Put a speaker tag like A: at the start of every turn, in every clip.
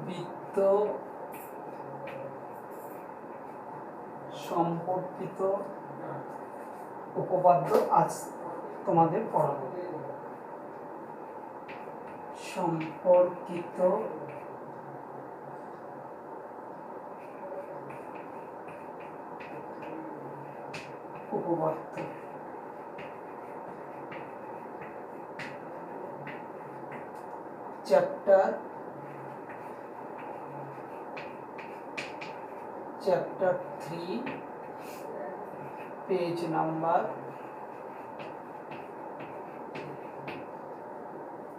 A: বৃত্ত সম্পর্কিত উপপাদ্য আজ তোমাদের পড়াবো। সম্পর্কিত উপপাদ্য চ্যাপ্টার 3 পেজ নাম্বার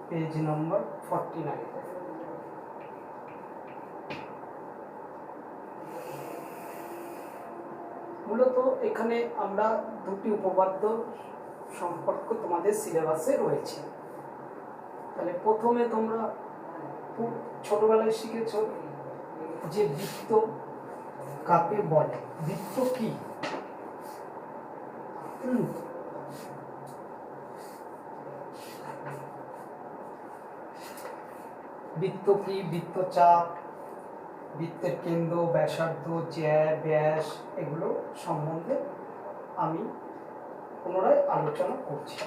A: 49। মূলত এখানে আমরা দুটি উপপাদ্য সম্পর্ক তোমাদের সিলেবাসে রয়েছে। তাহলে প্রথমে তোমরা খুব ছোটবেলায় শিখেছ যে বৃত্ত কাকে বলে, বৃত্ত কি। বৃত্ত কি, বৃত্তচাপ, বৃত্তের কেন্দ্র, ব্যাসার্ধ, ব্যাস, এগুলো সম্বন্ধে আমি পুনরায় আলোচনা করছি।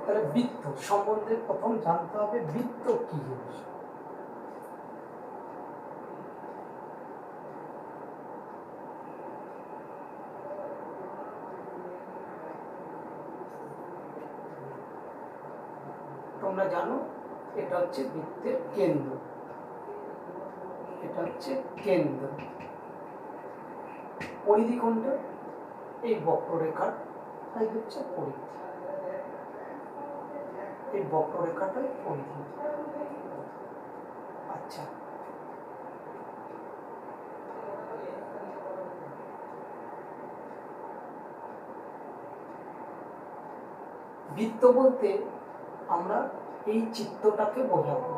A: তাহলে বৃত্ত সম্বন্ধে প্রথম জানতে হবে বৃত্ত কি জিনিস। তোমরা জানো এটা হচ্ছে বৃত্তের কেন্দ্র, এটা হচ্ছে কেন্দ্র। পরিধি কোনটা? এই বক্ররেখার তাই হচ্ছে পরিধি, এই বক্ররেখাটাই পরিধি। আচ্ছা, বৃত্ত বলতে আমরা এই চিত্রটাকে বোঝাবো।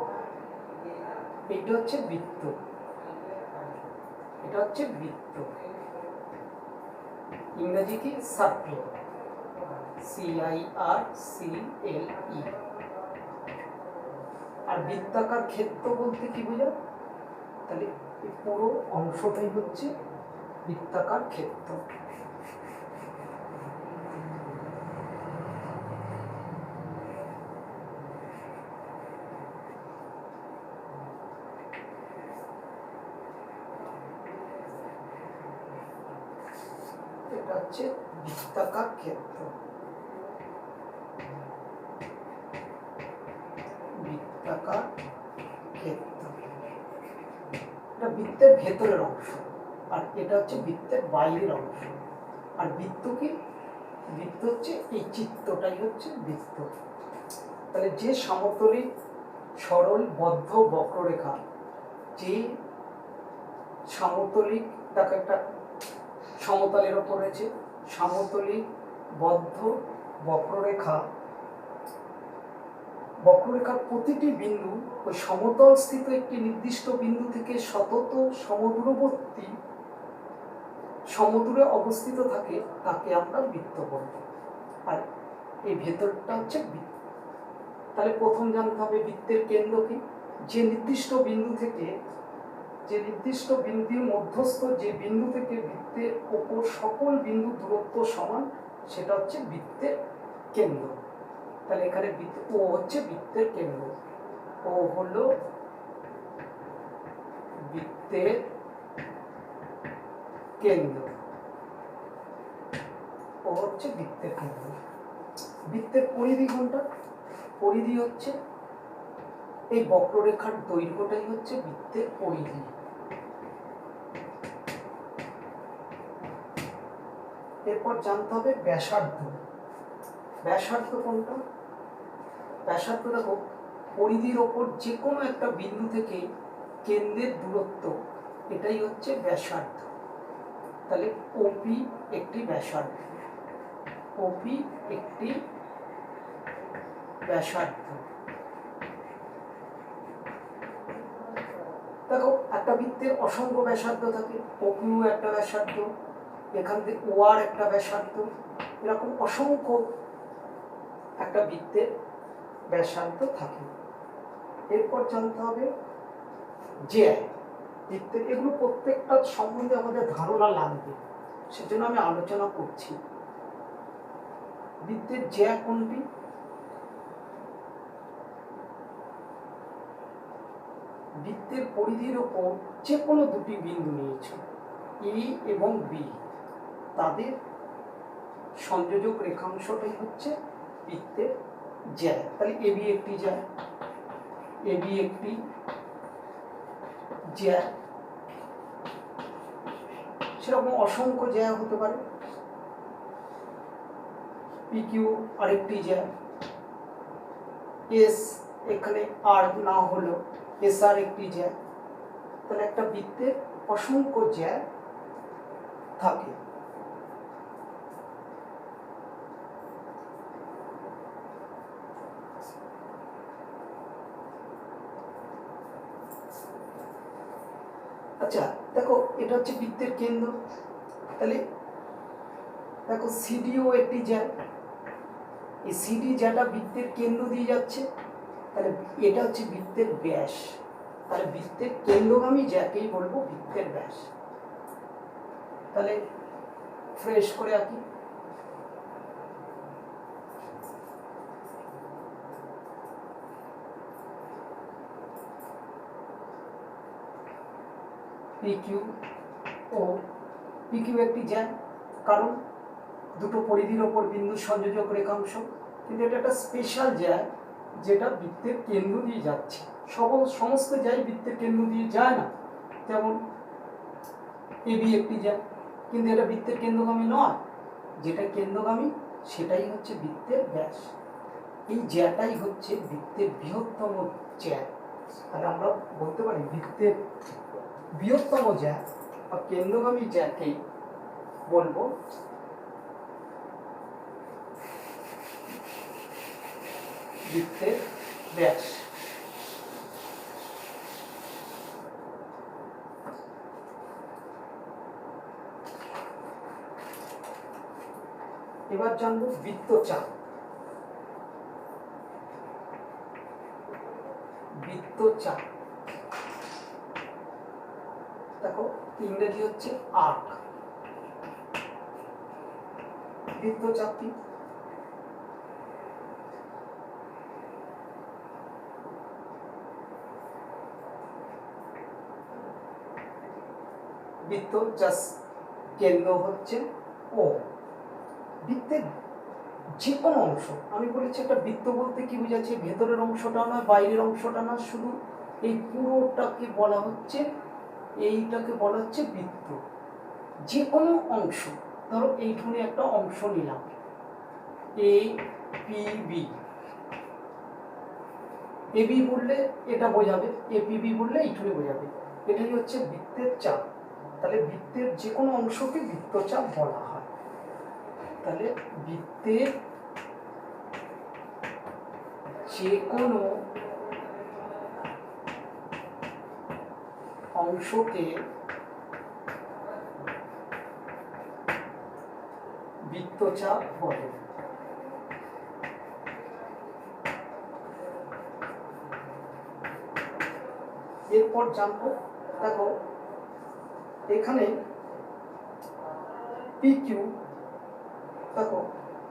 A: এটা হচ্ছে বৃত্ত, এটা হচ্ছে বৃত্ত। ইংরেজি কি? Circle, CIRCLE। আর বৃত্তাকার ক্ষেত্র বলতে কি বোঝায়? তাহলে এই পুরো অংশটাই হচ্ছে বৃত্তাকার ক্ষেত্র। এটা হচ্ছে বৃত্তাকার ক্ষেত্র, বৃত্তাকার ক্ষেত্র। এটা বৃত্তের ভেতরের অংশ, আর এটা হচ্ছে বৃত্তের বাইরের অংশ। আর বৃত্ত কি? বৃত্ত হচ্ছে এই চিত্রটাই হচ্ছে বৃত্ত। তাহলে যে সমতলিক সরল বদ্ধ বক্ররেখা, যে সমতলিক, তাকে একটা সমতলের ওপর রয়েছে সমতলিক বদ্ধ বক্ররেখা, বক্ররেখার প্রতিটি বিন্দু ওই সমতল স্থিত একটি নির্দিষ্ট বিন্দু থেকে সতত সমদূরবর্তী সমদূরে অবস্থিত থাকে, তাকে আমরা বৃত্ত বলব। আর এই ভেতরটা হচ্ছে বৃত্ত। তাহলে প্রথম জানতে হবে বৃত্তের কেন্দ্র কি। যে নির্দিষ্ট বিন্দু থেকে, যে নির্দিষ্ট বিন্দুর মধ্যস্থ যে বিন্দু থেকে বৃত্তের ওপর সকল বিন্দু দূরত্ব সমান, সেটা হচ্ছে বৃত্তের কেন্দ্র। তাহলে এখানে ও হচ্ছে বৃত্তের কেন্দ্র, ও হলো বৃত্তের কেন্দ্র, ও হচ্ছে বৃত্তের কেন্দ্র। বৃত্তের পরিধি কোনটা? পরিধি হচ্ছে এই বক্ররেখার দৈর্ঘ্যটাই হচ্ছে বৃত্তের পরিধি। এরপর জানতে হবে ব্যাসার্ধ। ব্যাসার্ধ কোনটা? ব্যাসার্ধ দেখো, পরিধির ওপর যে কোনো একটা বিন্দু থেকে কেন্দ্রের দূরত্ব, এটাই হচ্ছে ব্যাসার্ধ। তাহলে ওপি একটি ব্যাসার্ধ, ওপি একটি ব্যাসার্ধ। দেখো একটা বৃত্তের অসংখ্য ব্যাসার্ধ থাকে, ওকিউ একটা ব্যাসার্ধ, এখান থেকে ওয়ার একটা ব্যাসার্ধ, এরকম অসংখ্য একটা বৃত্তের ব্যাসার্ধ থাকে। এরপর জানতে হবে জ্যা বৃত্তের, এগুলো প্রত্যেকটা সম্বন্ধে আমাদের ধারণা লাগবে, সেজন্য আমি আলোচনা করছি। বৃত্তের জ্যা কোনটি? বৃত্তের পরিধির ওপর যে কোনো দুটি বিন্দু নিয়েছে এ এবং বি, তাদের সংযোজক রেখাংশটাই হচ্ছে বৃত্তের জ্যা। তাহলে এবি একটি জ্যা, এবি একটি জ্যা, সেরকম অসংখ্য জ্যা হতে পারে। পিকিউ আরেকটি জ্যা, এস এখানে আর না হলো এস আর একটি জ্যা। তাহলে একটা বৃত্তের অসংখ্য জ্যা থাকে। আচ্ছা দেখো, এটা হচ্ছে বৃত্তের কেন্দ্র। তাহলে দেখো সিডিও একটি জ্যা, এই সিডি জ্যাটা বৃত্তের কেন্দ্র দিয়ে যাচ্ছে, তাহলে এটা হচ্ছে বৃত্তের ব্যাস। তাহলে বৃত্তের কেন্দ্রগামী জ্যাকেই বলবো বৃত্তের ব্যাস। তাহলে ফ্রেশ করে আঁকি। পিকিউ ও পিকিউ একটি জ্যা, কারণ দুটো পরিধির ওপর বিন্দু সংযোজক রেখাংশ, কিন্তু এটা একটা স্পেশাল জ্যা যেটা বৃত্তের কেন্দ্র দিয়ে যাচ্ছে। সমস্ত জ্যাই বৃত্তের কেন্দ্র দিয়ে যায় না, যেমন এবি একটি জ্যা, কিন্তু এটা বৃত্তের কেন্দ্রগামী নয়, যেটা কেন্দ্রগামী সেটাই হচ্ছে বৃত্তের ব্যাস। এই জ্যাটাই হচ্ছে বৃত্তের বৃহত্তম জ্যা। তাহলে আমরা বলতে পারি বৃত্তের বৃহত্তম জ্যা বা কেন্দ্রগামী জ্যাকেই বলবো বৃত্তের ব্যাস। এবার জানবো বৃত্তচাপ। বৃত্তচাপ দেখো ইংরেজি হচ্ছে আর্ক। বৃত্তচাপ কি? বৃত্ত জাস্ট কেন্দ্র হচ্ছে ও। বৃত্তের যে কোনো অংশ, আমি বলেছি একটা বৃত্ত বলতে কি বোঝাচ্ছে, ভেতরের অংশটা নয় বাইরের অংশটা না, শুধু এই পুরোটাকে বলা হচ্ছে, এইটাকে বলা হচ্ছে বৃত্ত। যে কোনো অংশ, ধরো এইখানে একটা অংশ নিলাম এ পি বি, এবি বললে এটা বোঝাবে, এপিবি বললে এইটুকু বোঝাবে, এটাই হচ্ছে বৃত্তের চাপ। তাহলে বৃত্তের যে কোনো অংশকে বৃত্তচাপ বলা হয়। তাহলে বৃত্তের যে কোনো অংশকে বৃত্তচাপ বলে। এরপর জানবো, দেখো এখানে পিকিউ, দেখো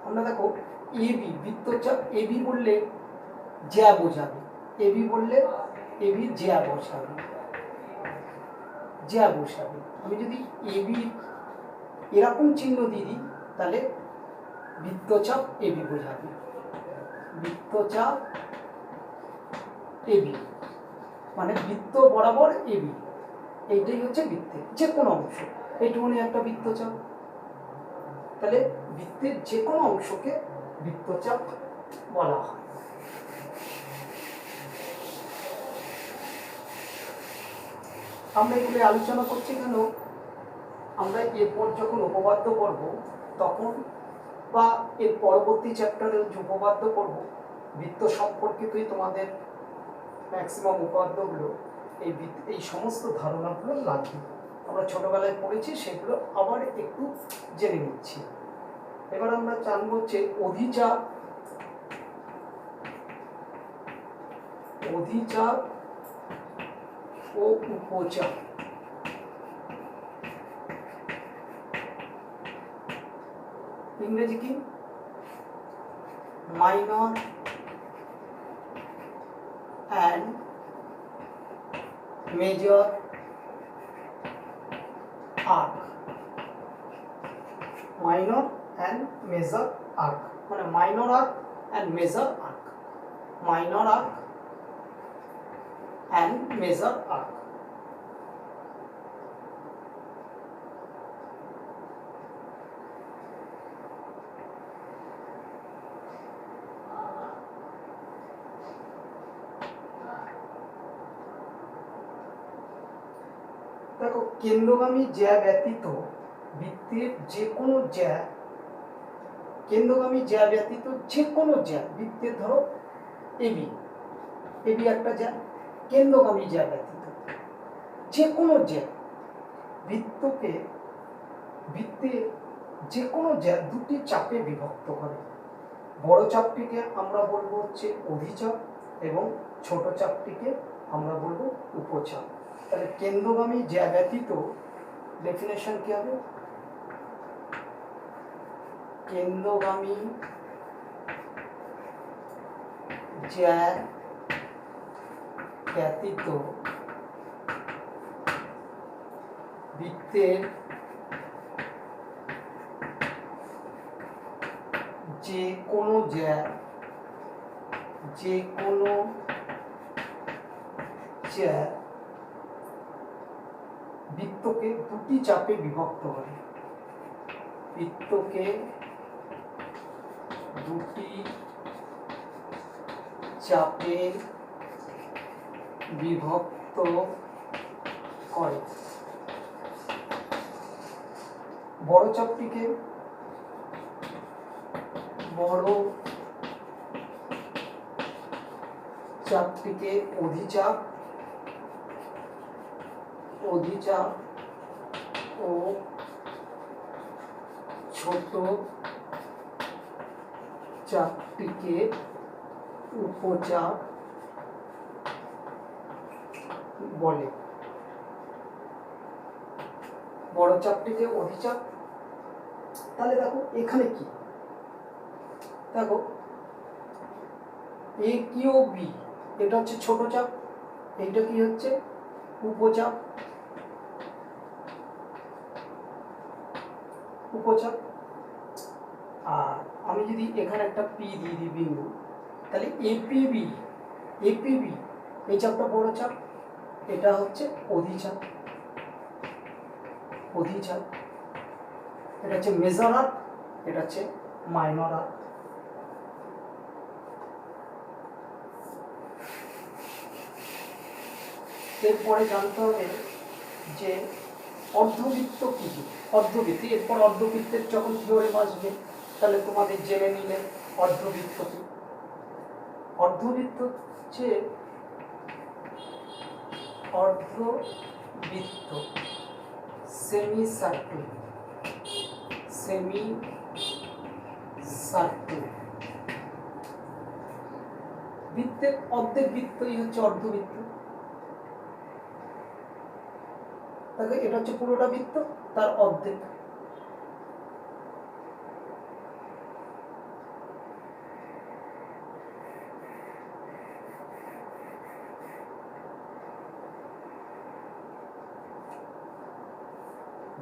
A: আমরা দেখো এবি বৃত্তচাপ, এবি বললে জ্যা বোঝাবে, এবি বললে এবি জ্যা বসাবে, জ্যা বসাবে। আমি যদি এবি এরকম চিহ্ন দিয়ে দিই তাহলে বৃত্তচাপ এবি বোঝাবে, বৃত্তচাপ এবি মানে বৃত্ত বরাবর এবি, এইটাই হচ্ছে বৃত্তের যে কোনো অংশ। এইটুকুনি একটা বৃত্তচাপ। তাহলে বৃত্তের যে কোনো অংশকে বৃত্তচাপ বলা হয়। আমরা এগুলো আলোচনা করছি কেন, আমরা এরপর যখন উপপাদ্য পড়ব তখন, বা এর পরবর্তী চ্যাপ্টারে যে উপপাদ্য পড়ব বৃত্ত সম্পর্কিতই তোমাদের ম্যাক্সিমাম উপপাদ্যগুলো এই সমস্ত ধারণাগুলো লাগবে। আমরা ছোটবেলায় পড়েছি, সেগুলো আবার একটু জেনে নিচ্ছি। এবার আমরা জানবো হচ্ছে অধিচাপ অধিচাপ ও উপচাপ। ইংরেজি কি? Minor and major arc. Minor and major arc মানে minor arc and major arc. Minor arc and major arc. দেখো, কেন্দ্রগামী জ্যা ব্যতীত বৃত্তের যে কোনো জ্যা, কেন্দ্রগামী জ্যা ব্যতীত যে কোনো জ্যা বৃত্তের, ধরো এবি, এবি একটা জ্যা, কেন্দ্রগামী জ্যা ব্যতীত যে কোনো জ্যা বৃত্তকে, বৃত্তের যে কোনো জ্যা দুটি চাপে বিভক্ত করে। বড় চাপটিকে আমরা বলবো হচ্ছে অধিচাপ এবং ছোট চাপটিকে আমরা বলবো উপচাপ। তাহলে কেন্দ্রগামী জ্যা ব্যতীত ডেফিনেশন কি হবে? কেন্দ্রগামী জ্যা ব্যতীত বৃত্তের যে কোনো জ্যা, যে কোনো জ্যা বৃত্তকে দুটি চাপে বিভক্ত করে। বৃত্তকে দুটি চাপে বিভক্ত করে। বড় চাপটিকে বড় চাপটিকে অধিচাপ, অধিচাপ ও ছোট চাপটিকে উপচাপ বলে। বড় চাপটিকে অধিচাপ। তাহলে দেখো এখানে কি, দেখো এ কিউ বি এটা হচ্ছে ছোট চাপ, এইটা কি হচ্ছে উপচাপ, উপচাপ। আর আমি যদি এখানে একটা পি দিয়ে দিই বিন্দু, তাহলে এপিবি, এপিবি এই চাপটা বড় চাপ, এটা হচ্ছে অধিচাপ, অধিচাপ। এটা হচ্ছে মেজর আর্ক, এটা হচ্ছে মাইনর আর্ক। এরপরে জানতে হবে যে অর্ধবৃত্ত কি কি। অর্ধবৃত্ত, এরপর অর্ধবৃত্তের যখন থিওরেম আসবে তাহলে তোমাদের জেনে নিলে অর্ধবৃত্ত কি। অর্ধবৃত্ত হচ্ছে, অর্ধবৃত্ত সেমি সার্কেল, সেমি সার্কেল। বৃত্তের অর্ধেক বৃত্তই হচ্ছে অর্ধবৃত্ত। তাহলে এটা হচ্ছে পুরোটা বৃত্ত, তার অর্ধেক।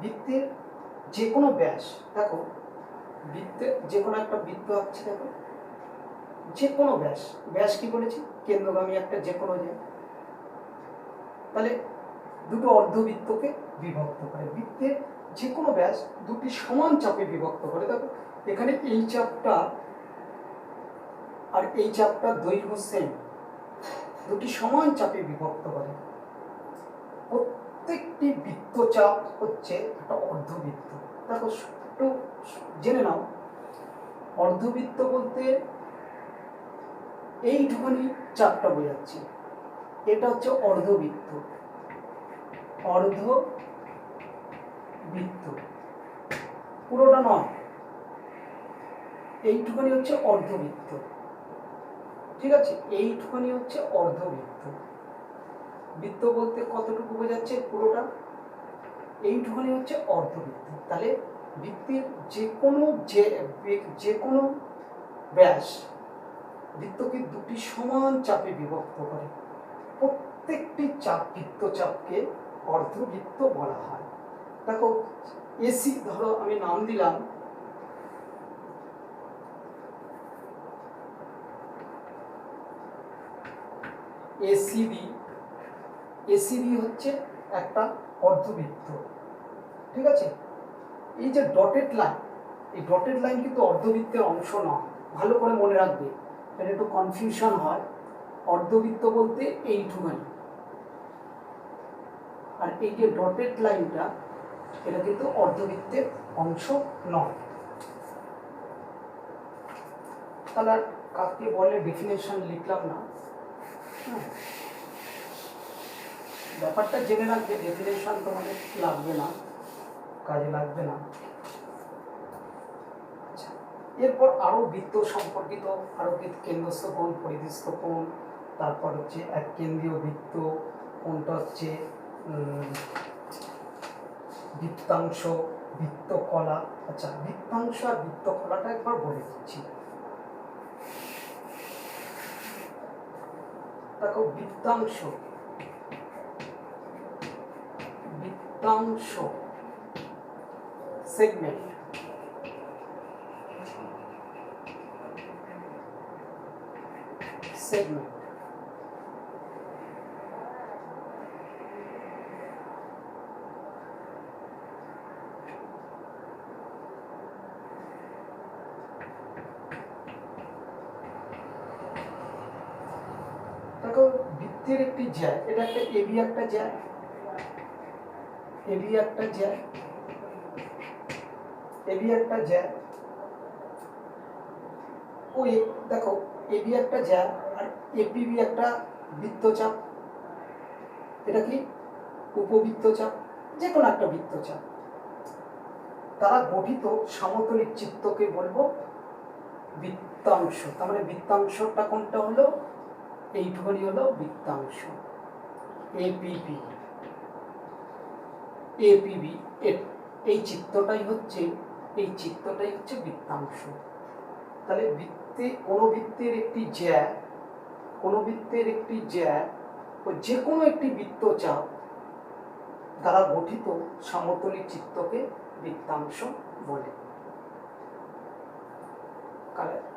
A: বৃত্তের যে কোনো ব্যাস, দেখো বৃত্তের যে কোনো একটা বৃত্ত আঁকছি, দেখো যে কোনো ব্যাস, ব্যাস কি বলেছি? কেন্দ্রগামী একটা যে কোনো জ্যা। তাহলে দুটো অর্ধবৃত্তকে বিভক্ত করে। বৃত্তের যে কোনো ব্যাস দুটি সমান চাপে বিভক্ত করে। দেখো এখানে এই চাপটা আর এই চাপটার দৈর্ঘ্য সেম, দুটি সমান চাপে বিভক্ত করে। প্রত্যেকটি বৃত্তচাপ হচ্ছে একটা অর্ধবৃত্ত। দেখো একটু জেনে নাও, অর্ধবৃত্ত বলতে এইটুখানি চাপটা বোঝাচ্ছে, এটা হচ্ছে অর্ধবৃত্ত। অর্ধবৃত্ত পুরোটা নয়, এইটুখানি হচ্ছে অর্ধবৃত্ত। ঠিক আছে, এইটুখানি হচ্ছে অর্ধবৃত্ত। বৃত্ত বলতে কতটুকু বোঝাচ্ছে? পুরোটা। এইটুখানি হচ্ছে অর্ধবৃত্ত। তাহলে বৃত্তের যে কোনো ব্যাস বৃত্তকে দুটি সমান চাপে বিভক্ত করে। প্রত্যেকটি চাপ, বৃত্তচাপকে অর্ধবৃত্ত বলা হয়। দেখো এসি, ধরো আমি নাম দিলাম এসিবি। এসিবি হচ্ছে একটা অর্ধবৃত্ত, ঠিক আছে। এই যে ডটেড লাইন, এই ডটেড লাইন কিন্তু অর্ধবৃত্তের অংশ নয়, ভালো করে মনে রাখবে, এটা একটু কনফিউশন হয়। অর্ধবৃত্ত বলতে এইটুখানি, আর এই যে ডটেড লাইনটা, এটা কিন্তু অর্ধবৃত্তের অংশ নয়। তাহলে আর কাকে বলে ডেফিনেশন লিখলাম না, ব্যাপারটা জেনে রাখবে। ডেফিনেশন তোমাদের লাগবে না, কাজে লাগবে না। আচ্ছা, এরপর আরো বৃত্ত সম্পর্কিত আরো কেন্দ্রস্থ কোণ, পরিধিস্থ কোণ, তারপর হচ্ছে এক কেন্দ্রীয় বৃত্ত, কোনটা হচ্ছে বৃত্তাংশ, বৃত্তকলা। আচ্ছা, বৃত্তাংশ আর বৃত্তকলাটা একবার বলে দিচ্ছি। দেখো বৃত্তাংশ, বৃত্তাংশ সেগমেন্ট, সেগমেন্ট দেখো বৃত্তের একটি জ্যা, এটা একটা এবি, একটা জ্যা, এবি একটা জ্যা, এবি একটা জ্যা। ওই দেখো এবি একটা জ্যা আর এপিবি একটা বৃত্তচাপ। এটা কি? উপবৃত্তচাপ, যে কোনো একটা বৃত্তচাপ। তারা গঠিত সমতলিক চিত্রকে বলবো বৃত্তাংশ। তার মানে বৃত্তাংশটা কোনটা হলো? এইটুখানি হলো বৃত্তাংশ, এপিবি। এপিবি এই চিত্রটাই হচ্ছে, এই চিত্রটাই হচ্ছে বৃত্তাংশ। তাহলে বৃত্তে, কোনো বৃত্তের একটি জ্যা, কোনো বৃত্তের একটি জ্যা ও যে কোনো একটি বৃত্তচাপ দ্বারা গঠিত সমতলিক চিত্রকে বৃত্তাংশ বলে।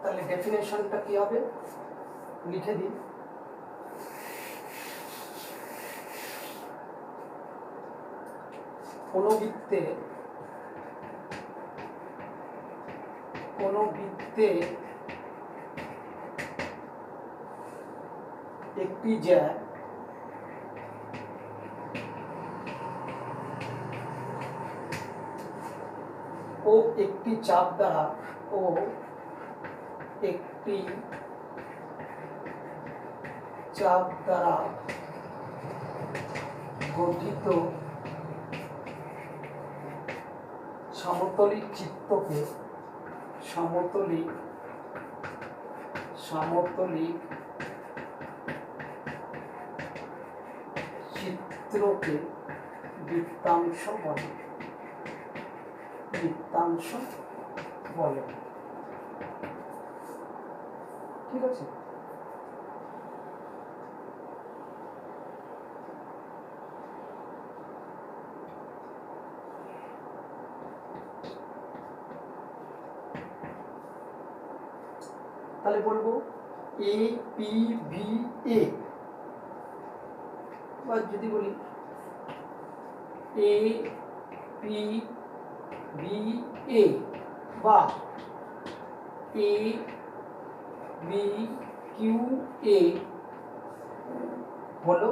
A: তাহলে ডেফিনেশনটা কি হবে লিখে দিই। কোনো বৃত্তে, কোনো বৃত্তে একটি জ্যা ও একটি চাপ দ্বারা, ও একটি চাপ দ্বারা গঠিত সমতলিক চিত্রকে, সমতলিক চিত্রকে বৃত্তাংশ বলে, বৃত্তাংশ বলে। ঠিক আছে। তাহলে বলবো এ পি বি এ, বা যদি বলি এ পি বি এ বা এ বি কিউ এ হলো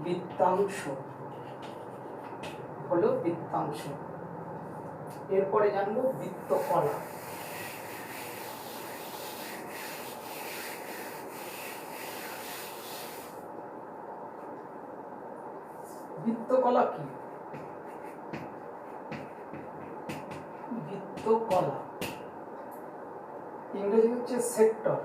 A: বৃত্তাংশ, হলো বৃত্তাংশ। এরপরে জানবো বৃত্তকলা। বৃত্তকলা কি? বৃত্তকলা ইংরেজি হচ্ছে সেক্টর।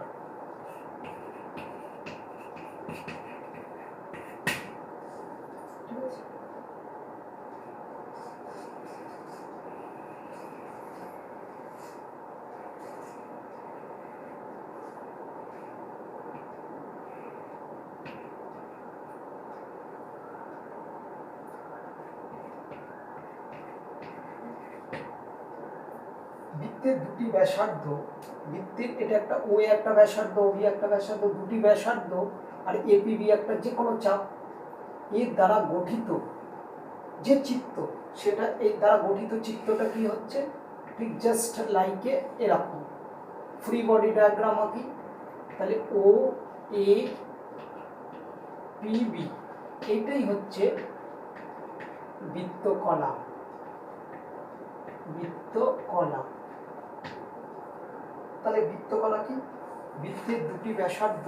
A: বৃত্তের দুটি ব্যাসার্ধ, বৃত্তের এটা একটা ও একটা ব্যাসার্ধ, বি একটা ব্যাসার্ধ, দুটি ব্যাসার্ধ আর এপিবি একটা যে কোনো চাপ এর দ্বারা গঠিত যে চিত্ত, সেটা এর দ্বারা গঠিত চিত্তটা কি হচ্ছে, ঠিক জাস্ট লাইকে এরকম ফ্রি বডি ডায়াগ্রাম আঁকি। তাহলে ও এ পিবি এটাই হচ্ছে বৃত্তকলা। বৃত্তকলা তাহলে বৃত্তকলা কি, বৃত্তের দুটি ব্যাসার্ধ,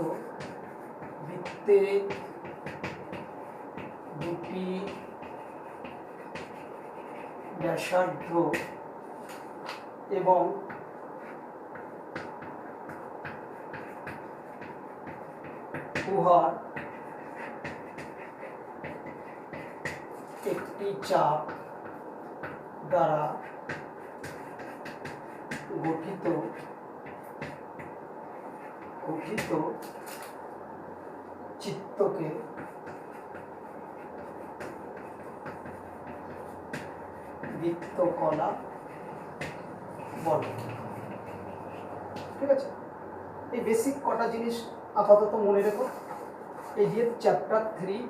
A: বৃত্তের দুটি ব্যাসার্ধ এবং উহার একটি চাপ দ্বারা গঠিত চিত্তকে বৃত্তকলা বলে। ঠিক আছে, এই বেসিক কটা জিনিস আপাতত মনে রেখো। এই যে চ্যাপ্টার 3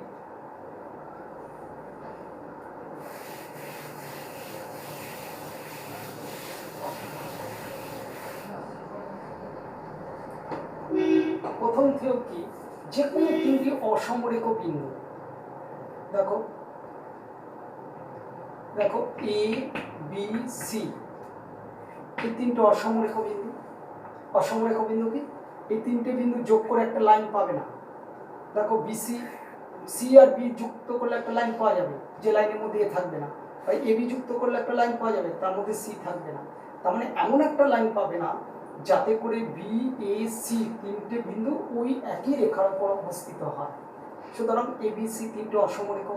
A: প্রথম থেকেও কি, যে কোনো তিনটি অসমরেখ বিন্দু, দেখো দেখো এ বি সি, এই তিনটে অসমরেখ বিন্দু। অসমরেখ বিন্দু কি, এই তিনটে বিন্দু যোগ করে একটা লাইন পাবে না। দেখো বিসি, সি আর বি যুক্ত করলে একটা লাইন পাওয়া যাবে, যে লাইনের মধ্যে এ থাকবে না। বা এ বি যুক্ত করলে একটা লাইন পাওয়া যাবে, তার মধ্যে সি থাকবে না। তার মানে এমন একটা লাইন পাবে না যাতে করে বি এ সি তিনটে বিন্দু ওই একই রেখার উপর অবস্থিত হয়। সুতরাং এ বি সি তিনটে অসমরেখ,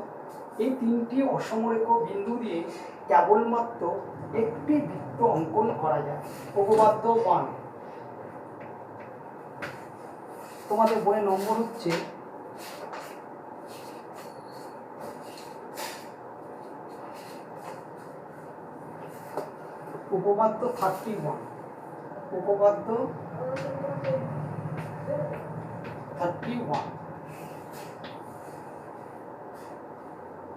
A: এই তিনটি অসমরেখ বিন্দু দিয়ে কেবলমাত্র একটি বৃত্ত অঙ্কন করা যায়। উপপাদ্য 1, তোমাদের বইয়ের নম্বর হচ্ছে উপপাদ্য 31, উপপাদ্য 31,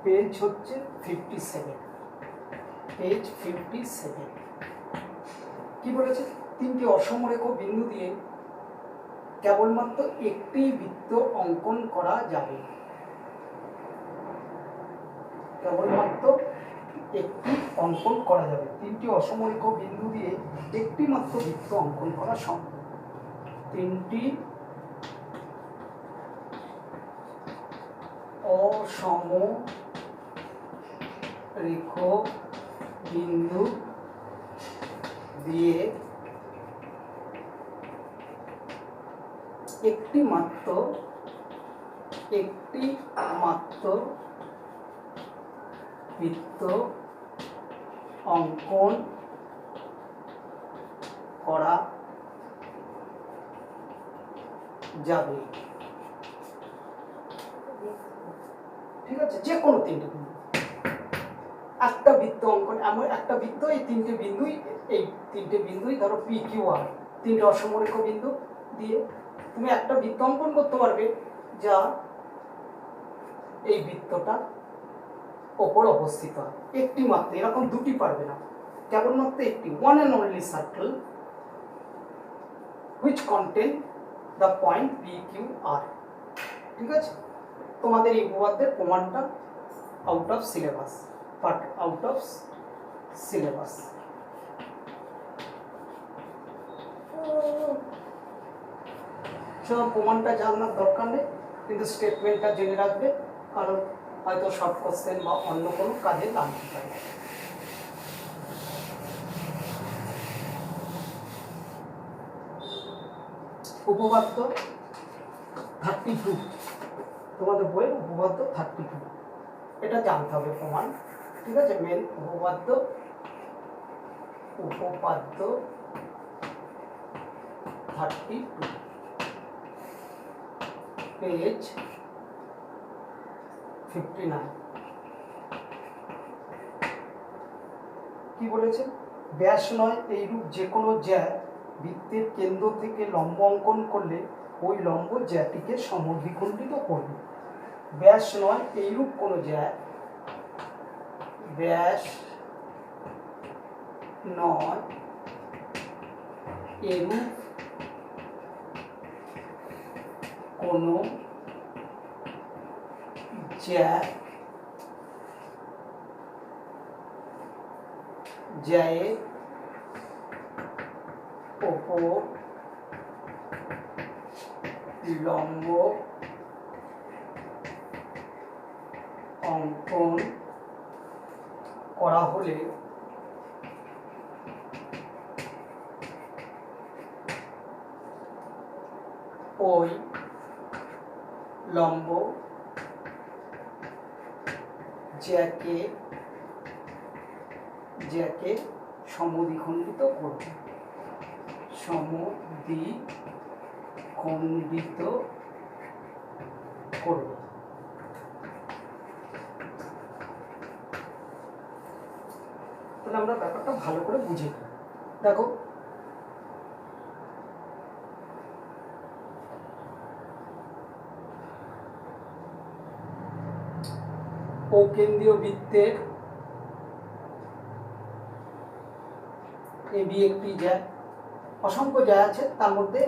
A: পেজ হচ্ছে 57, পেজ 57। কি বলেছে, তিনটি অসমরেখ বিন্দু দিয়ে কেবলমাত্র একটি বৃত্ত অঙ্কন করা যাবে। কেবলমাত্র একটি অঙ্কন করা যাবে, তিনটি অসমরেখ বিন্দু দিয়ে একটি মাত্র বৃত্ত অঙ্কন করা সম্ভব। তিনটি অসমরেখ বিন্দু দিয়ে একটি মাত্র বৃত্ত অঙ্কন করা যাবে। ঠিক আছে, যে কোনো তিনটে বিন্দু, একটা বৃত্ত অঙ্কন, এমন একটা বৃত্ত, এই তিনটে বিন্দুই ধরো পি কিউ আর, তিনটে অসমরেখ বিন্দু দিয়ে তুমি একটা বৃত্ত অঙ্কন করতে পারবে যা এই বৃত্তটা ওপর অবস্থিত হয়। একটি মাত্র, এরকম দুটি পারবে না, কেবলমাত্র একটি, one and only circle which contain the point P Q R. ঠিক আছে, তোমাদের এই উপপাদ্যের প্রমাণটা out of syllabus, but out of syllabus. প্রমাণটা জানার দরকার নেই, কিন্তু স্টেটমেন্টটা জেনে রাখবে, কারণ হয়তো শর্ট কোশ্চেন বা অন্য কোনো কাজে লাগতে পারে। উপপাদ্য 32, তোমাদের বইয়ের উপপাদ্য 32, এটা জানতে হবে প্রমাণ। ঠিক আছে, মেন উপপাদ্য 32, পেজ 59। কি বলেছে? ব্যাস নয় এইরূপ যে কোনো জ্যা বৃত্তের কেন্দ্র থেকে লম্ব অঙ্কন করলে ওই লম্ব জ্যাটিকে সমদ্বিখণ্ডিত করবে। ব্যাস নয় এইরূপ কোনো জ্যা, ব্যাস নয় এরূপ কোনো জ্যায়ের ওপর লম্ব অঙ্কন করা হলে ওই লম্ব জ্যাকে সমদ্বিখণ্ডিত করবে, সমদ্বিখণ্ডিত করবে। তাহলে আমরা ব্যাপারটা ভালো করে বুঝে নিই। দেখো, অকেন্দ্রীয় বৃত্তের এবি একটি জ্যা, অসংখ্য জ্যা আছে, তার মধ্যে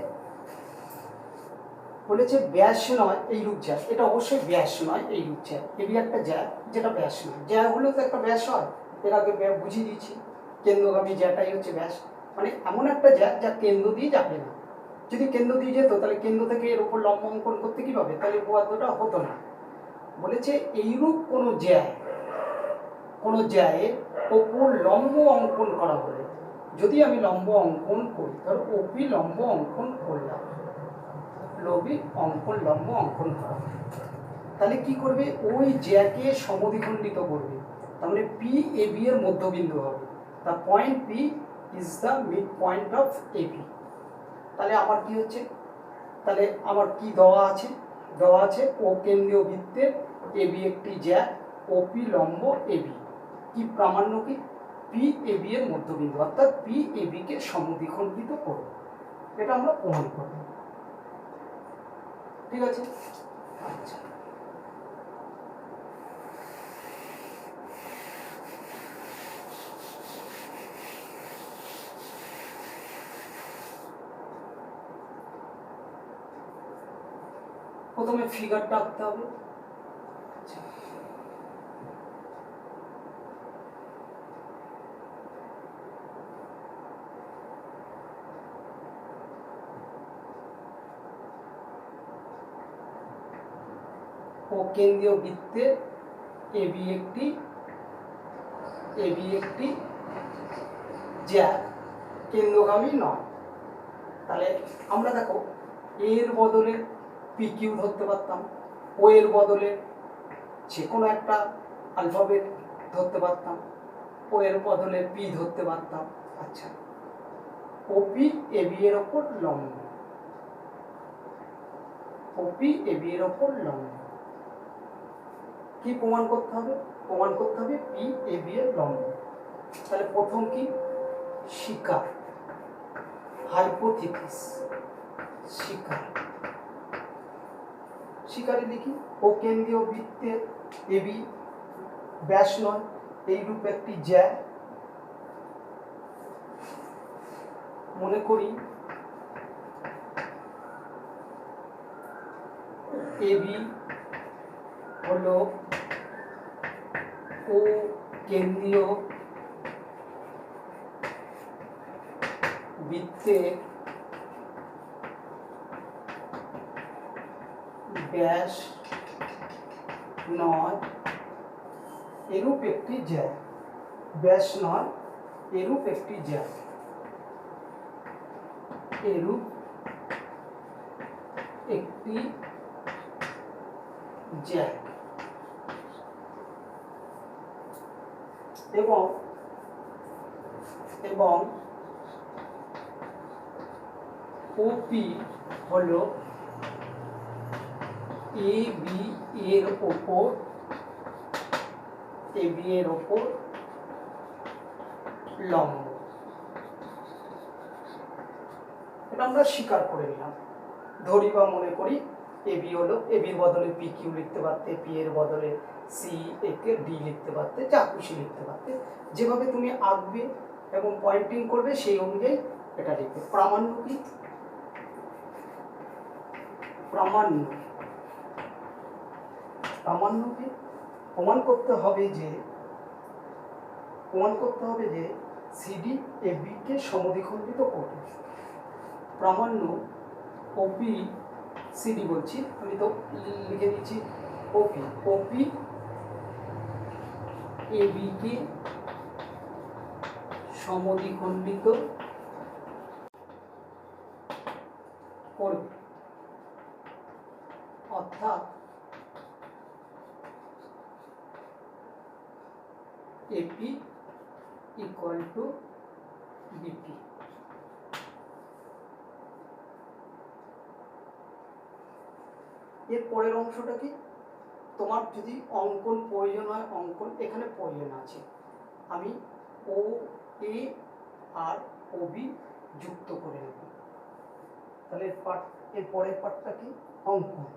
A: বলেছে ব্যাস নয় এইরূপ জ্যা। এটা অবশ্যই ব্যাস নয় এইরূপ জ্যা। এবি একটা জ্যা যেটা ব্যাস নয়। জ্যা হলো তো একটা ব্যাস হয়, এর আগে বুঝিয়ে দিচ্ছি। কেন্দ্রগামী জ্যাটাই হচ্ছে ব্যাস, মানে এমন একটা জ্যা যা কেন্দ্র দিয়ে যাবে না। যদি কেন্দ্র দিয়ে যেত তাহলে কেন্দ্র থেকে এর উপর লম্ব অঙ্কন করতে কি পাবে, তাহলে উপপাদ্যটা হতো না। বলেছে এইরূপ কোনো জ্যায়ের ওপর লম্ব অঙ্কন করা হলে, যদি আমি লম্ব অঙ্কন করি, ধরো ওপি লম্ব অঙ্কন করলাম, লম্ব অঙ্কন করা, তাহলে কি করবে? ওই জ্যাকে সমদ্বিখণ্ডিত করবে। তার মানে পি এ বি এর মধ্যবিন্দু হবে। The point P is the mid point of A B. তাহলে আমার কি হচ্ছে? তাহলে আমার কি দেওয়া আছে? ও কেন্দ্রীয় বৃত্তের এ বি একটি জ্যা, ওপি লম্ব এ বি। কি প্রামাণ্য? কি পি এ বি এর মধ্যবিন্দু, অর্থাৎ পি এ বি কে সমদ্বিখণ্ডিত করব। এটা আমরা প্রমাণ করব। ঠিক আছে, আচ্ছা। প্রথমে ফিগারটা আঁকতে হবে। ও কেন্দ্রীয় বৃত্তের এবি একটি জ্যা, কেন্দ্রগামী নয়। তাহলে আমরা দেখো, এর বদলে পি কিউ ধরতে পারতাম, ও এর বদলে যে কোনো একটা আলফাবেট ধরতে পারতাম, ও এর বদলে পি ধরতে পারতাম। আচ্ছা, ওপি এবি এর ওপর লম্ব, ওপি এবি এর ওপর লম্ব। কি প্রমাণ করতে হবে? প্রমাণ করতে হবে পি এ বি এর লম্ব। তাহলে প্রথম কি? শিকার, হাইপোথিসিস। শিকারে লিখি, ও কেন্দ্রীয় বৃত্তের এ বি ব্যাস নয় এইরূপ একটি জ্যা, মনে করি এ বি হলো ও কেন্দ্রীয় বৃত্তের ব্যাস নয় এরূপ একটি জ্যা, ব্যাস নয় এরূপ একটি জ্যা, এরূপ একটি জ্যাক এবং এবং ওপি হলো এ বি এর ওপর লম্ব। এটা আমরা স্বীকার করে নিলাম। ধরি বা মনে করি এবি হলো, এবির বদলে পি কিউ লিখতে পারতে, পি এর বদলে সি একে ডি লিখতে পারতে, যা খুশি লিখতে পারতে। যেভাবে তুমি আঁকবে এবং পয়েন্টিং করবে সেই অনুযায়ী এটা লিখবে। প্রামাণ্য কি? প্রামাণ্য কি? প্রমাণ করতে হবে যে সিডি এবি কে সমদ্বিখণ্ডিত করবে। প্রামাণ্য ওপি সিডি বলছি, আমি তো লিখে দিচ্ছি ওপি এবি কে সমদ্বিখণ্ডিত করবে, অর্থাৎ এপি ইকুয়াল টু বিপি। এর পরের অংশটা কি? তোমার যদি অঙ্কন প্রয়োজন হয়, অঙ্কন এখানে প্রয়োজন আছে। আমি ও এ আর ও বি যুক্ত করে নেব। তাহলে এর পরের পার্টটা কি? অঙ্কন।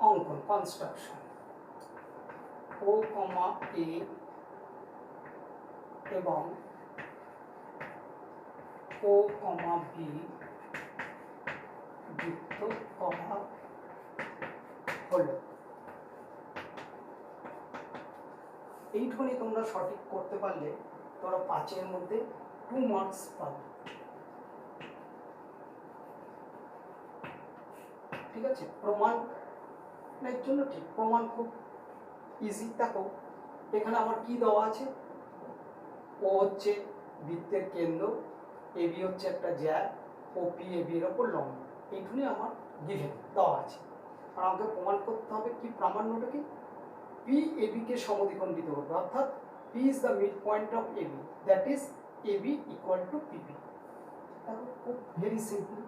A: অঙ্কন কনস্ট্রাকশন। ও কমা এ এবং ও কমা বি যুক্ত করা হলো। এইটুকুনি তোমরা সঠিক করতে পারলে তোমরা 5-এর মধ্যে 2 মার্কস পাবে। ঠিক আছে? প্রমাণের জন্য ঠিক, প্রমাণ খুব ইজি। দেখো এখানে আমার কি দেওয়া আছে? ও হচ্ছে বৃত্তের কেন্দ্র, এবি হচ্ছে একটা জ্যা, ওপি এবি এর ওপর লম্ব। এইটুকুনি আমার গিভেন দেওয়া আছে। আর আমাকে প্রমাণ করতে হবে কি? প্রামাণ্যটা কি? পি এবি কে সমদ্বিখণ্ডিত করবে, অর্থাৎ P is the mid point of AB, that is AB equal to PB. দেখো খুব ভেরি সিম্পল।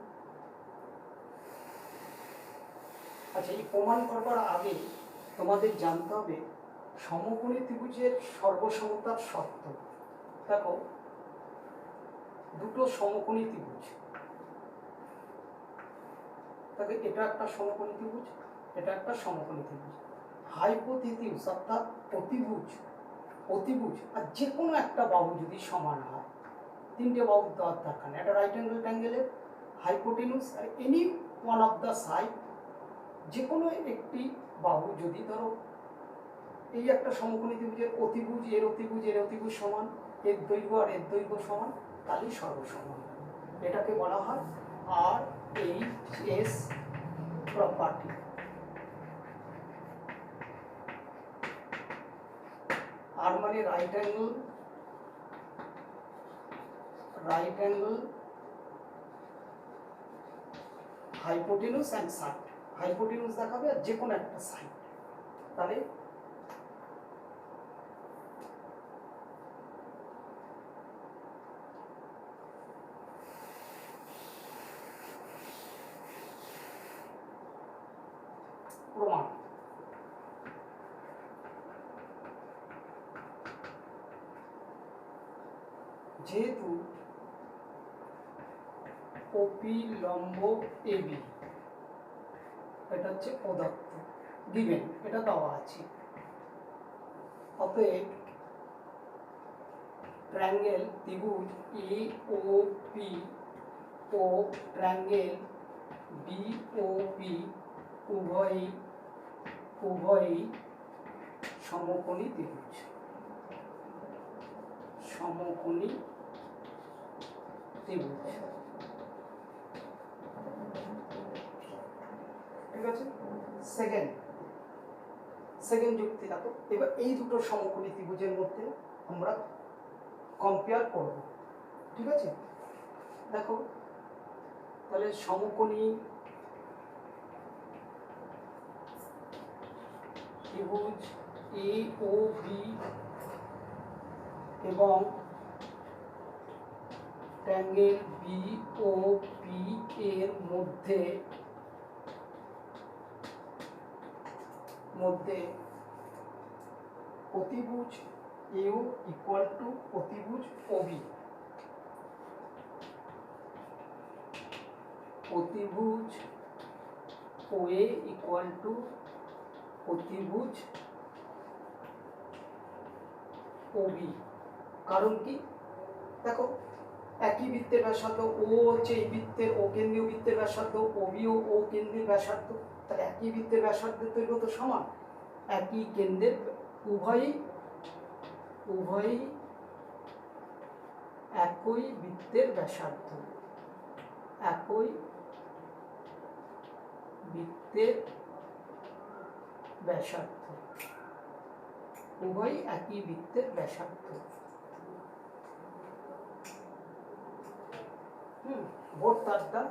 A: আচ্ছা, এই প্রমাণ করবার আগে তোমাদের জানতে হবে সমকোণী ত্রিভুজের সর্বসমতার শর্ত। দেখো দুটো সমকোণী ত্রিভুজ, দেখো এটা একটা সমকোণী ত্রিভুজ, এটা একটা সমকোণী ত্রিভুজ। হাইপোথিসিস অর্থাৎ অতিভুজ আর যে কোনো একটা বাহু যদি সমান হয়, 3টে বাহু দেওয়ার দরকার নেই, একটা রাইট অ্যাঙ্গেল ট্রায়াঙ্গেলের হাইপোটেনুস আর any one of the side, যে কোনো একটি বাহু যদি ধরো এই একটা সমকোণী ত্রিভুজের অতিভুজ এর অতিভুজ সমান, এর দৈর্ঘ্য আর এর দৈর্ঘ্য সমান, তাহলেই সর্বসমান। এটাকে বলা হয় আর এইচ এস প্রপার্টি। আর মানে রাইট অ্যাঙ্গেল হাইপোটেনুস অ্যান্ড সাইড। হাইপোটেনুস দেখাবে আর যে কোনো একটা সাইড। তাহলে প্রমাণ। যেহেতু ওপি লম্ব এবি এটা হচ্ছে প্রদত্ত, গিভেন, এটা দেওয়া আছে, অতএব ট্রায়াঙ্গেল ত্রিভুজ এ ও পি ও ট্রায়াঙ্গেল বি ও পি উভয়ই সমকোণী ত্রিভুজ। ঠিক আছে? সেকেন্ড যুক্তি দেখো, এবার এই দুটো সমকোণী ত্রিভুজের মধ্যে আমরা কম্পেয়ার করব, ঠিক আছে? দেখো তাহলে সমকোণী ত্রিভুজ এ ও বি এবং ট্রায়াঙ্গেল বি ও পি এর মধ্যে অতিভুজ এও ইকুয়াল টু অতিভুজ ওবি, অতিভুজ ওএ ইকুয়াল টু অতিভুজ ওবি। কারণ কি? দেখো একই বৃত্তের ব্যাসার্ধ, ও হচ্ছে এই বৃত্তের ও কেন্দ্রীয় বৃত্তের ব্যাসার্ধ, ওবিও ও কেন্দ্রীয় ব্যাসার্ধ, তাহলে একই বৃত্তের ব্যাসার্ধের দৈর্ঘ্য তো সমান। একই কেন্দ্রের উভয়ই একই বৃত্তের ব্যাসার্ধ, একই বৃত্তের ব্যাসার্ধ, উভয়ই একই বৃত্তের ব্যাসার্ধ। both are the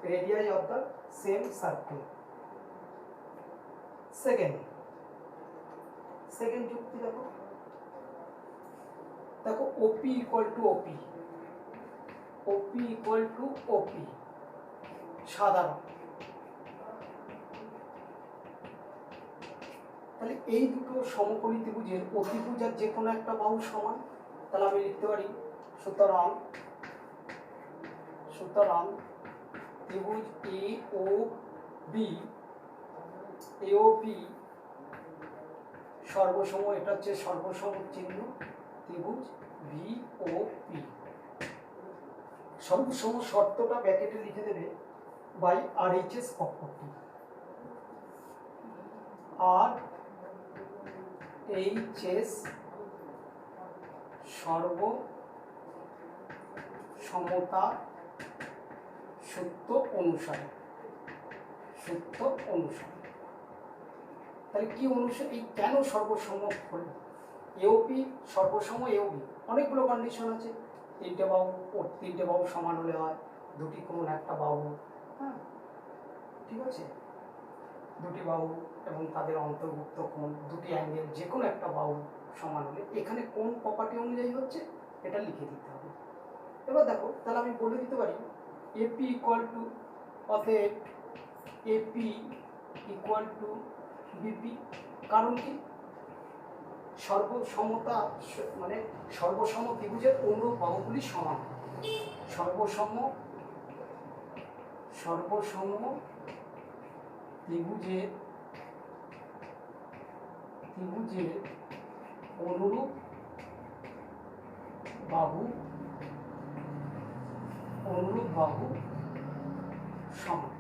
A: radii of the same circle. Second যুক্তি দেখো, OP ইকুয়াল টু OP সাধারণ। তাহলে এই দুটো সমকোণী ত্রিভুজের অতিভুজ আর যে কোনো একটা বাহু সমান, তাহলে আমি লিখতে পারি সুতরাং ত্রিভুজ এ ও বি সর্বসম, এটা হচ্ছে সর্বসম চিহ্ন, ত্রিভুজ বি ও পি। সর্বসম শর্তটা ব্র্যাকেটে লিখে দেবে বাই RHS প্রপার্টি। RHS সর্বসমতা সূত্র অনুসারে। তাহলে কি অনুসারে, এই কেন সর্বসম হল? এওপি সর্বসম, এওবি অনেকগুলো কন্ডিশন আছে। তিনটে বাহু সমান হলে হয়, দুটি কোণ একটা বাহু, হ্যাঁ ঠিক আছে, দুটি বাহু এবং তাদের অন্তর্ভুক্ত কোণ, দুটি অ্যাঙ্গেল, যে কোনো একটা বাহু সমান হলে এখানে কোন প্রপার্টি অনুযায়ী হচ্ছে এটা লিখে দিতে হবে। এবার দেখো, তাহলে আমি বলে দিতে পারি এপি ইকুয়াল টু, অতএব এপি ইকুয়াল টু বিপি। কারণ কি? সর্বসমতা মানে সর্বসম ত্রিভুজের অনুরূপ বাহুগুলি সমান। সর্বসম ত্রিভুজের অনুরূপ বাহু সমান।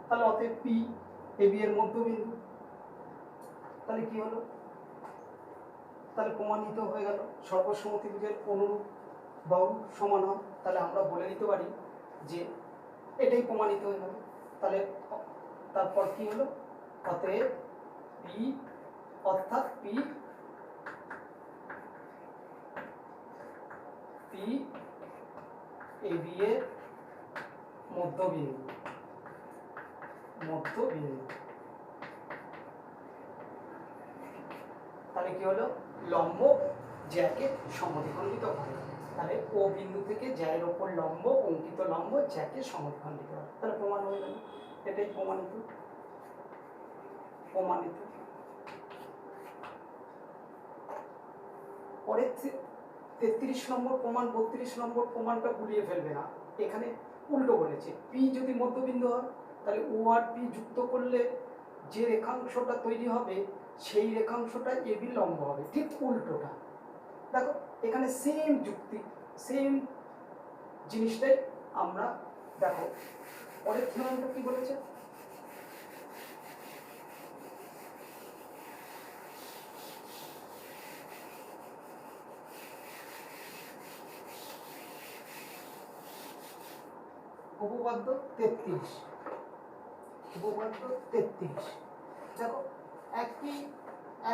A: তাহলে অতএব পি এবি এর মধ্যবিন্দু। তাহলে কি হলো? তাহলে প্রমাণিত হয়ে গেল সর্বসম ত্রিভুজের অনুরূপ বাহু সমান হয়। তাহলে আমরা বলে দিতে পারি যে এটাই প্রমাণিত হয়ে গেল। তাহলে তারপর কি হলো? অতএব পি অর্থাৎ পি এবি এর মধ্যবিন্দু। তাহলে কি হলো? লম্ব জ্যাকে সমদ্বিখণ্ডিত করে। তাহলে ও বিন্দু থেকে জ্যায়ের ওপর লম্ব, অঙ্কিত লম্ব জ্যাকে সমদ্বিখণ্ডিত করে। তাহলে প্রমাণ হয়ে গেল, এটাই প্রমাণিত। পরে 33 নম্বর প্রমাণ, 32 নম্বর প্রমাণটা গুলিয়ে ফেলবে না, এখানে উল্টো বলেছে। পি যদি মধ্যবিন্দু হয় তাহলে ও আর পি যুক্ত করলে যে রেখাংশটা তৈরি হবে সেই রেখাংশটা এবি লম্ব হবে, ঠিক উল্টোটা। দেখো এখানে সেম যুক্তি, সেম জিনিসটাই আমরা দেখো পরের থিওরেমটা কি বলেছে? উপপাদ্য 33 উপপাদ্য 33। দেখো একই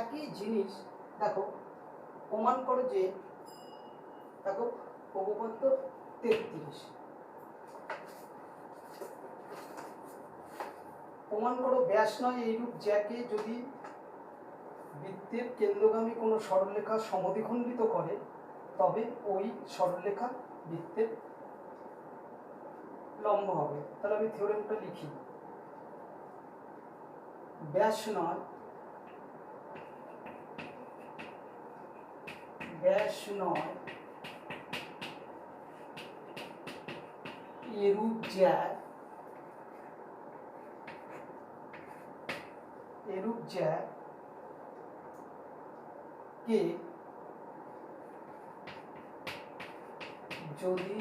A: একই জিনিস, দেখো প্রমাণ করো যে, দেখো উপপাদ্য 33 প্রমাণ করো ব্যাস নয় এইরূপ জ্যাকে যদি বৃত্তের কেন্দ্রগামী কোনো সরলরেখা সমদ্বিখণ্ডিত করে তবে ওই সরলরেখা বৃত্তের লম্ব হবে। তাহলে আমি থিওরেমটা লিখি। ব্যাস নয় এরূপ জ্যাক কে যদি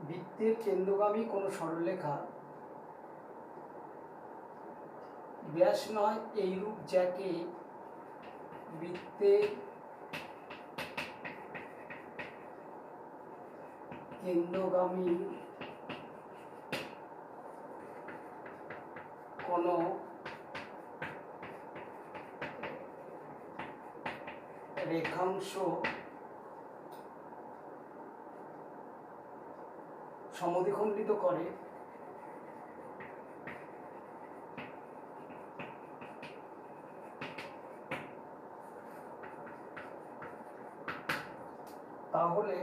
A: বৃত্তের কেন্দ্রগামী কোনো সরলরেখা, ব্যাস নয় এইরূপ জ্যাকে বৃত্তের কেন্দ্রগামী কোনো রেখাংশ সমদ্বিখণ্ডিত করে তাহলে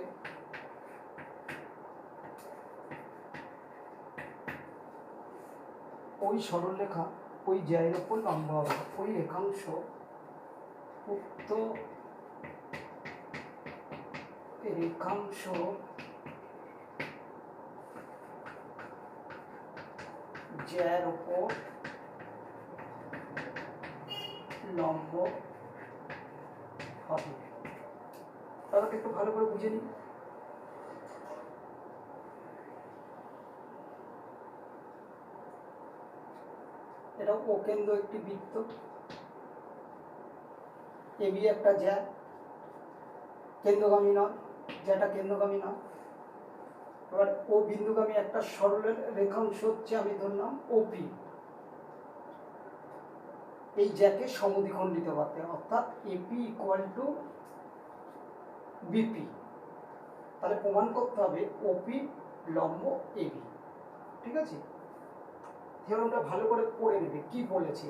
A: ওই সরলরেখা ওই জ্যায়ের উপর লম্ব হবে। ওই রেখাংশ উক্ত রেখাংশ জ্যায়ের উপর লম্ব হবে। তাহলে একটু ভালো করে বুঝে নিই। এটা ও কেন্দ্র একটি বৃত্ত, এবি একটা জ্যা, কেন্দ্রগামী নয়, জ্যাটা কেন্দ্রগামী নয়। এবার ও বিন্দুগামী একটা সরলের রেখাংশ হচ্ছে, আমি ধরলাম ওপি, এই জ্যাকে সমদ্বিখণ্ডিত করতে, অর্থাৎ এপি ইকুয়াল টু বিপি। তাহলে প্রমাণ করতে হবে ওপি লম্ব এবি। ঠিক আছে, থিওরেমটা ভালো করে পড়ে নেবে। কি বলেছে?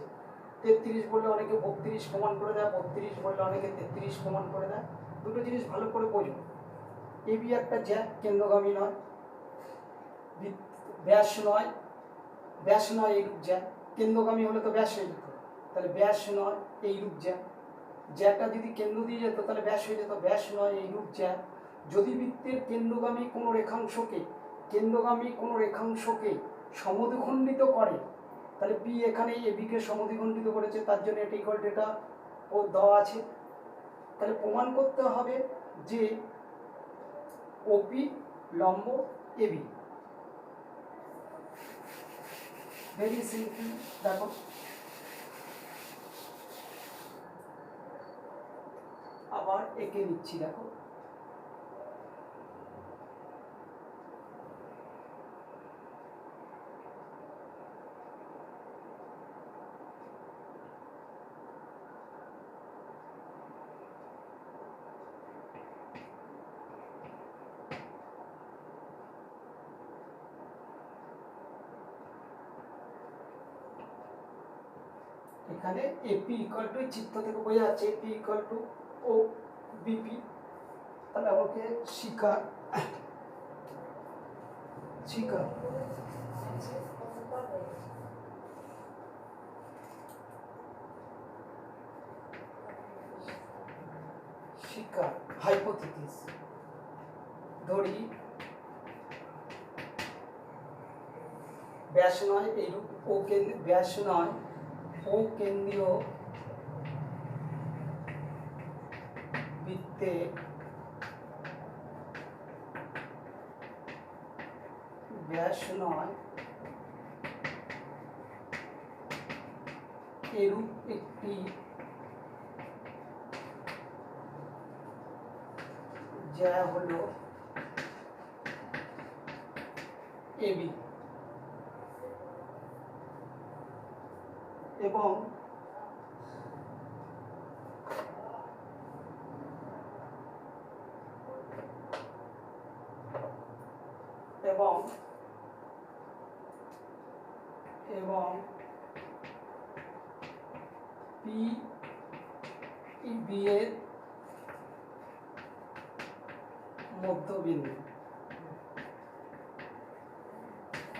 A: 33 বললে অনেকে 32 প্রমাণ করে দেয়, 32 বললে অনেকে 33 প্রমাণ করে দেয়। দুটো জিনিস ভালো করে বোঝো। এবি একটা জ্যা, কেন্দ্রগামী নয়, ব্যাস নয় এইরূপ জ্যা, কেন্দ্রগামী হলে তো ব্যাস হয়ে যেত, তাহলে ব্যাস নয় এইরূপ জ্যা, জ্যাটা যদি কেন্দ্র দিয়ে যেত তাহলে ব্যাস হয়ে যেত। ব্যাস নয় এইরূপ জ্যা যদি বৃত্তের কেন্দ্রগামী কোনো রেখাংশকে সমদ্বিখণ্ডিত করে, তাহলে পি এখানে এবিকে সমদ্বিখণ্ডিত করেছে, তার জন্য এটা ইকুয়াল টু এটা ও দেওয়া আছে। তাহলে প্রমাণ করতে হবে যে ওপি লম্ব এবি। Very simple. দেখো আবার একে নিচ্ছি। দেখো এখানে এপি ইকুয়াল টু, চিত্র থেকে বোঝা যাচ্ছে এপি ইকুয়াল টু ও বিপি। তাহলে আমাকে শিকার হাইপোথিসিস ধরি ব্যাস নয় এইরূপ ও ব্যাস নয় ও কেন্দ্রীয় বৃত্তে ব্যাস নয় এরূপ একটি যা হলো এবি। এবং এবং এবং PEB এর মধ্যবিন্দু,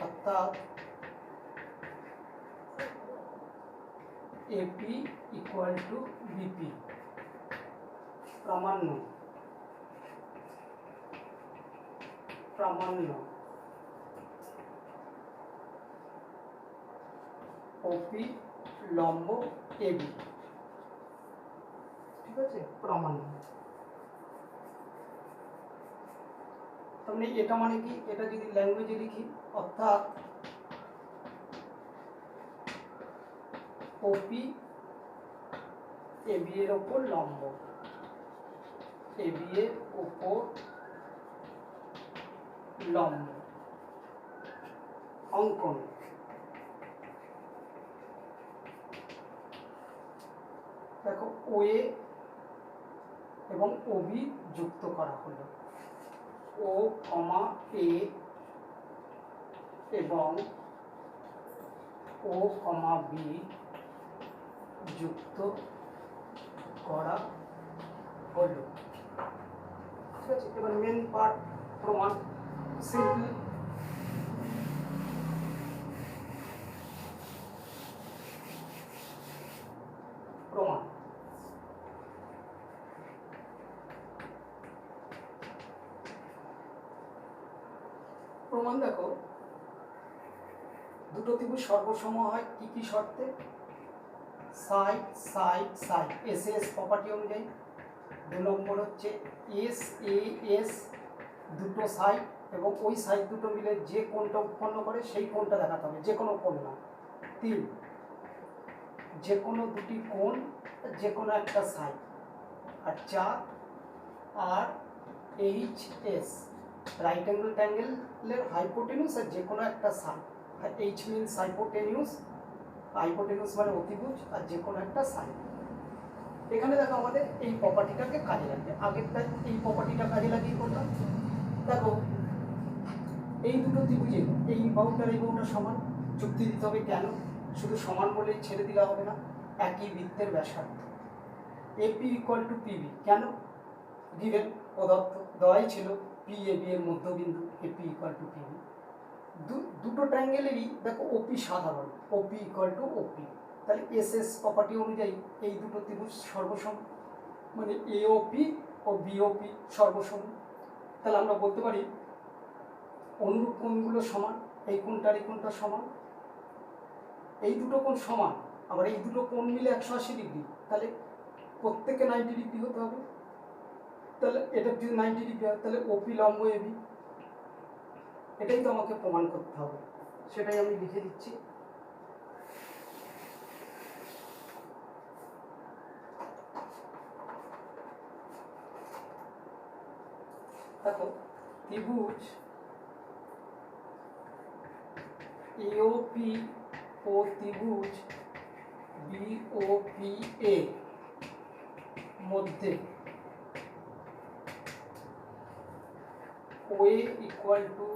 A: অর্থাৎ AP ইকুয়াল টু BP। প্রামাণ্য OP লম্ব AB, ঠিক আছে, প্রামাণ্য। তার মানে এটা মানে কি, এটা যদি ল্যাঙ্গুয়েজে লিখি, অর্থাৎ OP AB এর ওপর লম্ব, AB এর ওপর লম্ব অঙ্কন। দেখো OA এবং OB যুক্ত করা হলো, O, A এবং O, B যুক্ত করা হলো, ঠিক আছে। এবার মেন পার্ট প্রমাণ, সিম্পল। প্রমাণ প্রমাণ দেখো, দুটো ত্রিভুজ সর্বসম হয় কি কি শর্তে? Side side side, S property অনুযায়ী। 2 নম্বর হচ্ছে এস দুটো সাইড এবং ওই সাইড দুটো মিলে যে কোণটা উৎপন্ন করে সেই কোণটা দেখাতে হবে, যে কোনো কোণ না। 3, যে কোনো দুটি কোণ, যে কোনো একটা সাইড। আর 4, আর HS রাইট অ্যাঙ্গেল ট্রায়াঙ্গেলের হাইপোটেনিউস আর যে কোনো একটা সাইড। H মিনস হাইপোটেনিউস, হাইপোটেনিউস মানে অতিভুজ, আর যে কোনো একটা সাইড। এখানে দেখো আমাদের এই প্রপার্টিটাকে কাজে লাগবে, আগেরটা এই প্রপার্টিটা কাজে লাগিয়ে করলাম। দেখো এই দুটো ত্রিভুজে এই বাহুটার এই বাহুটা সমান, যুক্তি দিতে হবে কেন, শুধু সমান বলেই ছেড়ে দিলে হবে না, একই বৃত্তের ব্যাসার্ধ। AP ইকুয়াল টু PB, কেন? গিভেন পদার্থ দেওয়াই ছিল, PAB এর মধ্যবিন্দু, AP ইকুয়াল টু PB। দুটো ট্রায়াঙ্গেলেরই দেখো OP সাধারণ, OP ইকুয়াল টু OP। তাহলে SS প্রপার্টি অনুযায়ী এই দুটো ত্রিভুজ সর্বসম, মানে AOP ও BOP সর্বসম। তাহলে আমরা বলতে পারি অনুরূপ কোণগুলো সমান, এই কোণটার এই কোণটা সমান, এই দুটো কোণ সমান, আবার এই দুটো কোণ মিলে 180 ডিগ্রি, তাহলে প্রত্যেকে 90 ডিগ্রি হতে হবে। তাহলে এটা যদি 90 ডিগ্রি হয় তাহলে OP লম্ব AB, এটাই তো আমাকে প্রমাণ করতে হবে, সেটাই আমি লিখে দিচ্ছি। দেখো ত্রিভুজ AOP ও ত্রিভুজ BOPA মধ্যে OA ইকুয়াল টু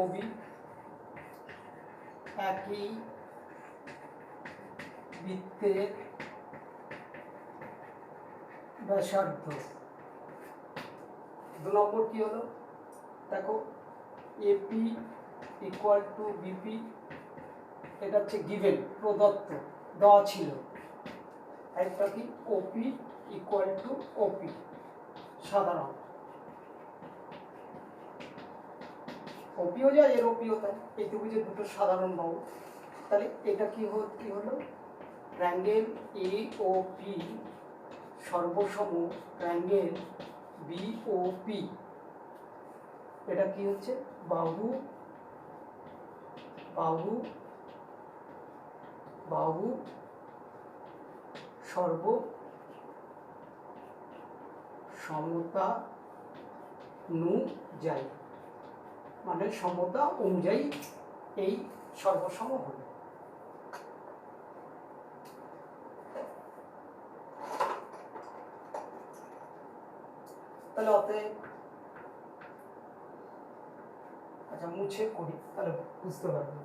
A: OB, একই বৃত্তের ব্যাসার্ধ। 2 নম্বর কি হলো? দেখো AP ইকুয়াল টু BP, এটা হচ্ছে গিভেন, প্রদত্ত, দেওয়া ছিল। একটা কি OP ইকুয়াল টু OP সাধারণ, OPও যায় এর OPও তাই, এই ত্রিভুজের দুটো সাধারণ বাহু। তাহলে এটা কি হলো? ট্রায়াঙ্গেল AOP সর্বসম ট্রায়াঙ্গেল BOP, এটা কি হচ্ছে? বাহু বাহু বাহু সর্ব সমতা অনুযায়ী, মানে সমতা অনুযায়ী এই সর্বসম হলো। তাহলে অতএব, আচ্ছা মুছে করি তাহলে বুঝতে পারবে।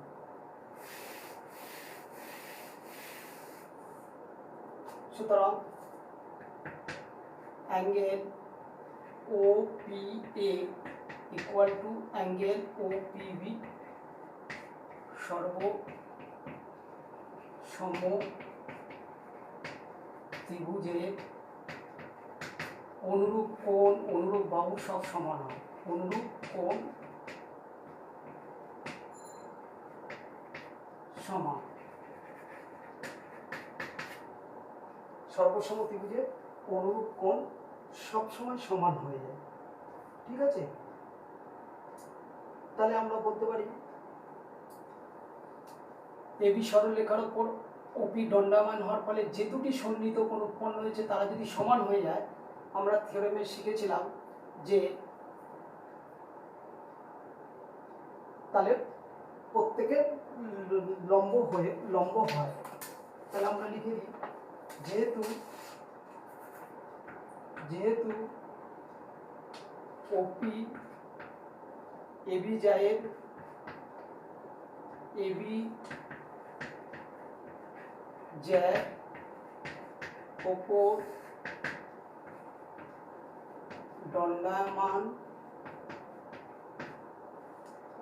A: সুতরাং angle OPA equal to angle OPB সর্বসম ত্রিভুজের অনুরূপ কোণ, অনুরূপ বাহু সব সমান হয়। অনুরূপ কোণ সমান, সর্বসম ত্রিভুজের অনুরূপ কোণ সবসময় সমান হয়ে যায়। ঠিক আছে, তাহলে আমরা বলতে পারি এবি সরলরেখার ওপর ওপি দণ্ডায়মান হওয়ার ফলে যে দুটি সন্নিহিত কোণ উৎপন্ন হয়েছে তারা যদি সমান হয়ে যায়, আমরা থিওরেমে শিখেছিলাম যে তাহলে প্রত্যেকের লম্ব হয়। তাহলে আমরা লিখে দিই যেহেতু ওপি এবি জায়ের জ্যার ওপর দণ্ডায়মান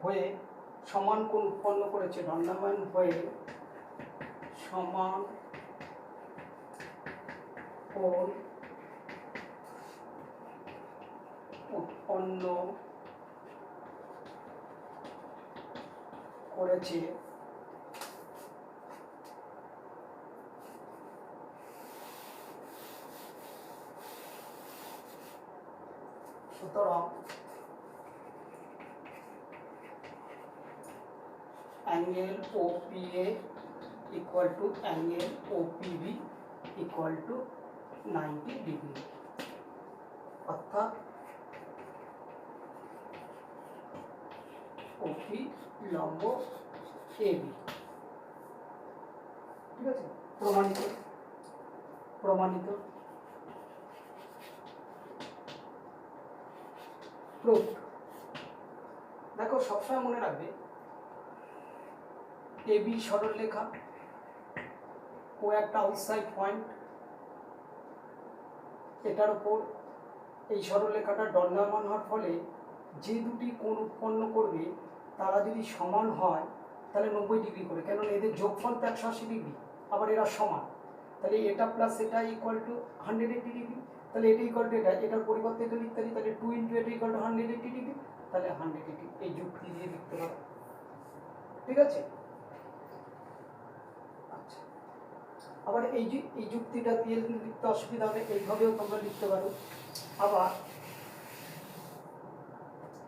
A: হয়ে সমান কোণ উৎপন্ন করেছে, দণ্ডায়মান হয়ে সমান কোণ উৎপন্ন করেছে, সুতরাং angle OPA equal to angle OPB equal to 90 degree, অর্থাৎ OP লম্ব AB। ঠিক আছে, প্রমাণিত প্রুফ। দেখো সবসময় মনে রাখবে AB সরলরেখা ও একটা আউটসাইড পয়েন্ট, এটার উপর এই সরলরেখাটা দণ্ডায়মান হওয়ার ফলে যে দুটি কোণ উৎপন্ন করবে তারা যদি সমান হয় তাহলে 90 ডিগ্রি করে, কেননা এদের যোগফল তো 180 ডিগ্রি, আবার এরা সমান, তাহলে এটা প্লাস এটা ইকুয়াল টু 180 ডিগ্রি, তাহলে এটা ইকুয়াল টু এটা, এটার পরিবর্তে এটা লিখতে পারি, তাহলে 2 ইন্টু এটা ইকুয়াল টু 180 ডিগ্রি, তাহলে 180 এই যুক্তি দিয়ে লিখতে পারো। ঠিক আছে, আচ্ছা আবার এই যুক্তিটা দিয়ে লিখতে অসুবিধা হবে, এইভাবেও তোমরা লিখতে পারো। আবার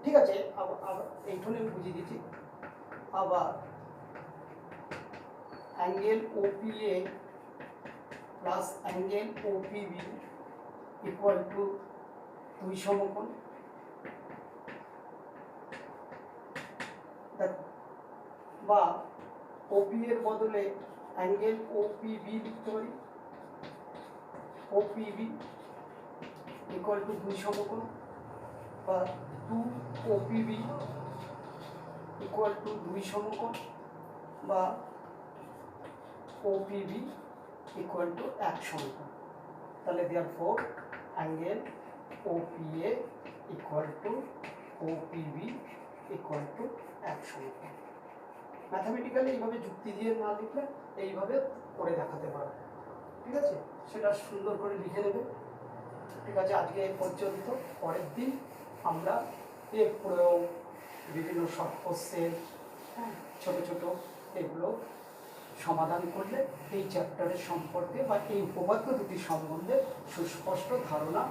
A: ঠিক আছে, আবার এইখানে আমি বুঝিয়ে দিচ্ছি। আবার angle OPA plus angle OPB equal to 2 সমকোণ। দেখো, বা OP এর বদলে অ্যাঙ্গেল OPB লিখতে পারি, OPB ইকুয়াল টু 2 সমকোণ, বা 2 OPB ইকুয়াল টু 2 সমকোণ, বা OPB ইকুয়াল টু 1 সমকোণ। তাহলে therefore angle OPA equal to OPB equal to 1 সমকোণ। ম্যাথামেটিক্যালি এইভাবে যুক্তি দিয়ে না লিখলে এইভাবে করে দেখাতে পারো। ঠিক আছে, সেটা সুন্দর করে লিখে দেবে। ঠিক আছে, আজকে এই পর্যন্ত। পরের দিন আমরা এর প্রয়োগ, বিভিন্ন শর্ট কোশ্চেন, ছোট ছোট এগুলো সমাধান করলে এই চ্যাপ্টারের সম্পর্কে বা এই উপপাদ্য দুটি সম্বন্ধে সুস্পষ্ট ধারণা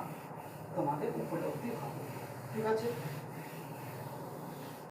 A: তোমাদের উপলব্ধি হবে। ঠিক আছে।